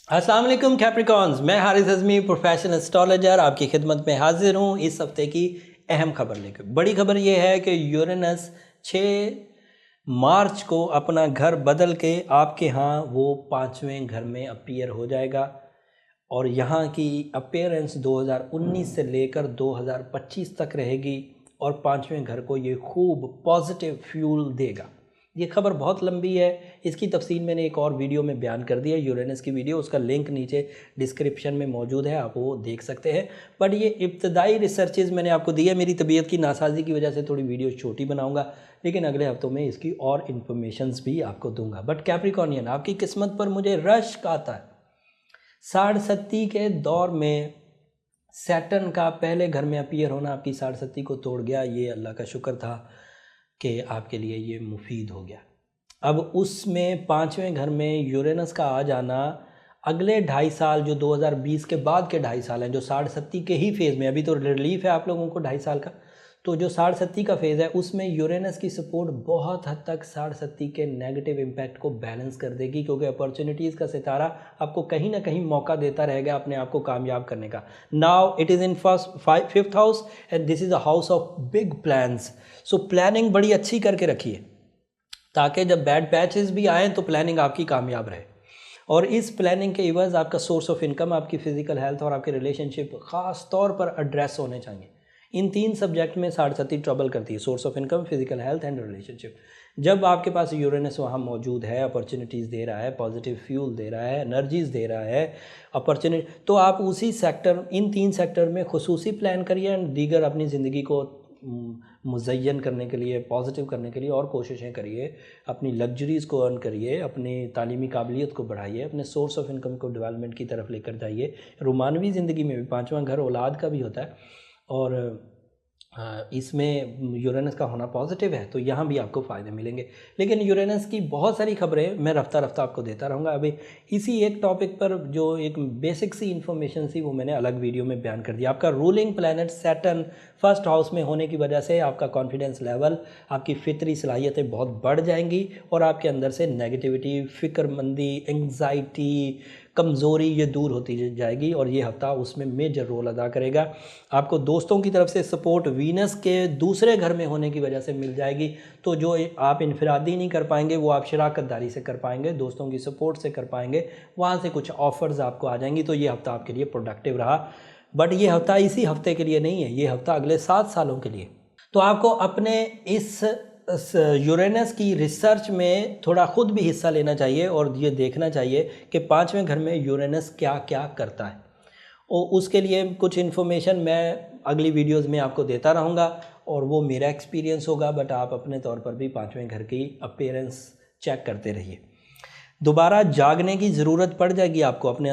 अस्सलाम वालेकुम कैप्रिकॉन्स, मैं हारिस अज़मी प्रोफेशनल एस्ट्रोलॉजर आपकी खिदमत में हाजिर हूँ इस हफ्ते की अहम खबर लेकर। बड़ी खबर ये है कि यूरेनस 6 मार्च को अपना घर बदल के आपके यहाँ वो 5वें घर में अपीयर हो जाएगा और यहाँ की अपीयरेंस 2019 से लेकर 2025 तक रहेगी और 5वें घर को ये खूब पॉजिटिव फ्यूल देगा। ये खबर बहुत लंबी है, इसकी तफसील मैंने एक और वीडियो में बयान कर दिया, यूरेनस की वीडियो, उसका लिंक नीचे डिस्क्रिप्शन में मौजूद है, आप वो देख सकते हैं। बट ये इब्तदाई रिसर्चेज मैंने आपको दी है, मेरी तबीयत की नासाजी की वजह से थोड़ी वीडियो छोटी बनाऊंगा, लेकिन अगले हफ्तों में इसकी और इन्फॉर्मेशंस भी आपको दूंगा। बट कैप्रिकॉर्नियन, आपकी किस्मत पर मुझे रश्क आता है। साढ़ सत्ती के दौर में सैटर्न का पहले घर में अपीयर होना आपकी साढ़ सत्ती को तोड़ गया, ये अल्लाह का शुक्र था कि आपके लिए ये मुफीद हो गया। अब उसमें 5वें घर में यूरेनस का आ जाना अगले 2.5 साल, जो 2020 के बाद के 2.5 साल हैं, जो साढ़ सत्ती के ही फेज़ में, अभी तो रिलीफ है आप लोगों को 2.5 साल का, तो जो साढ़ सत्ती का फेज़ है उसमें यूरेनस की सपोर्ट बहुत हद तक साढ़ सत्ती के नेगेटिव इम्पैक्ट को बैलेंस कर देगी, क्योंकि अपॉर्चुनिटीज़ का सितारा आपको कहीं ना कहीं मौका देता रहेगा अपने आप को कामयाब करने का। Now it is in fifth house and this is a house of big plans. So planning बड़ी अच्छी करके रखिए ताकि जब बैड पैचेस भी आएँ तो प्लानिंग आपकी कामयाब रहे। और इस प्लानिंग के इवज़ आपका सोर्स ऑफ इनकम, आपकी फ़िज़िकल हेल्थ और आपके रिलेशनशिप ख़ास तौर पर एड्रेस होने चाहिए। इन 3 सब्जेक्ट में साढ़ सत्ती ट्रबल करती है, source of income, physical health and relationship. जब आपके पास यूरेनस वहाँ मौजूद है, अपॉर्चुनिटीज़ दे रहा है, पॉजिटिव फ्यूल दे रहा है, एनर्जीज़ दे रहा है, अपॉर्चुनिटी, तो आप उसी सेक्टर, इन 3 सेक्टर में खुसूसी प्लान करिए एंड दीगर अपनी ज़िंदगी को मुज़य्यन करने के लिए, पॉजिटिव करने के लिए और कोशिशें करिए। अपनी लग्जरीज़ को अर्न करिए, अपनी तालीमी काबिलियत को बढ़ाइए, अपने सोर्स ऑफ इनकम को डेवलपमेंट की तरफ लेकर जाइए। रोमानवी ज़िंदगी में भी 5वां घर औलाद का भी होता है और इसमें यूरेनस का होना पॉजिटिव है, तो यहाँ भी आपको फ़ायदे मिलेंगे। लेकिन यूरेनस की बहुत सारी खबरें मैं रफ्ता रफ्ता आपको देता रहूँगा। अभी इसी एक टॉपिक पर जो एक बेसिक सी इन्फॉर्मेशन थी वो मैंने अलग वीडियो में बयान कर दिया। आपका ruling planet Saturn first house में होने की वजह से आपका कॉन्फिडेंस लेवल, आपकी फितरी सलाहियतें बहुत बढ़ जाएंगी और आपके अंदर से नेगेटिविटी, फ़िक्रमंदी, एंग्जाइटी, कमज़ोरी ये दूर होती जाएगी और ये हफ्ता उसमें मेजर रोल अदा करेगा। आपको दोस्तों की तरफ से सपोर्ट वीनस के दूसरे घर में होने की वजह से मिल जाएगी, तो जो आप इनफरादी नहीं कर पाएंगे वो आप शराकतदारी से कर पाएंगे, दोस्तों की सपोर्ट से कर पाएंगे, वहाँ से कुछ ऑफ़र्स आपको आ जाएंगी। तो ये हफ्ता आपके लिए प्रोडक्टिव रहा। बट ये हफ्ता इसी हफ्ते के लिए नहीं है, ये हफ्ता अगले 7 सालों के लिए। तो आपको अपने इस यूरेनस की रिसर्च में थोड़ा ख़ुद भी हिस्सा लेना चाहिए और ये देखना चाहिए कि 5वें घर में यूरेनस क्या क्या करता है। और उसके लिए कुछ इन्फॉर्मेशन मैं अगली वीडियोस में आपको देता रहूँगा और वो मेरा एक्सपीरियंस होगा, बट आप अपने तौर पर भी 5वें घर की अपीयरेंस चेक करते रहिए। दोबारा जागने की ज़रूरत पड़ जाएगी आपको, अपने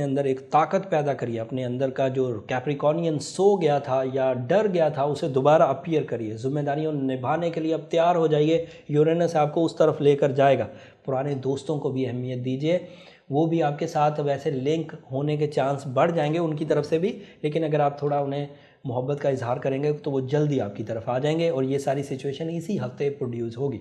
अंदर एक ताकत पैदा करिए, अपने अंदर का जो कैप्रिकॉर्नियन सो गया था या डर गया था उसे दोबारा अपीयर करिए, जिम्मेदारियों निभाने के लिए अब तैयार हो जाइए। यूरेनस आपको उस तरफ लेकर जाएगा। पुराने दोस्तों को भी अहमियत दीजिए, वो भी आपके साथ वैसे लिंक होने के चांस बढ़ जाएंगे उनकी तरफ से भी, लेकिन अगर आप थोड़ा उन्हें मोहब्बत का इजहार करेंगे तो वो जल्दी आपकी तरफ आ जाएंगे और ये सारी सिचुएशन इसी हफ्ते प्रोड्यूस होगी।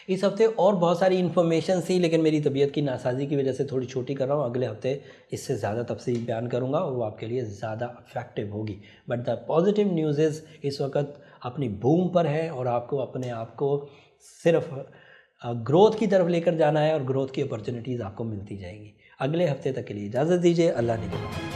इस हफ्ते और बहुत सारी इन्फॉर्मेशन थी, लेकिन मेरी तबीयत की नासाजी की वजह से थोड़ी छोटी कर रहा हूँ। अगले हफ्ते इससे ज़्यादा तफसील बयान करूँगा और वो आपके लिए ज़्यादा इफेक्टिव होगी। But the positive news is इस वक्त अपनी बूम पर है और आपको अपने आप को सिर्फ ग्रोथ की तरफ लेकर जाना है और ग्रोथ की अपॉर्चुनिटीज़ आपको मिलती जाएंगी। अगले हफ्ते तक के लिए इजाज़त दीजिए। अल्लाह ने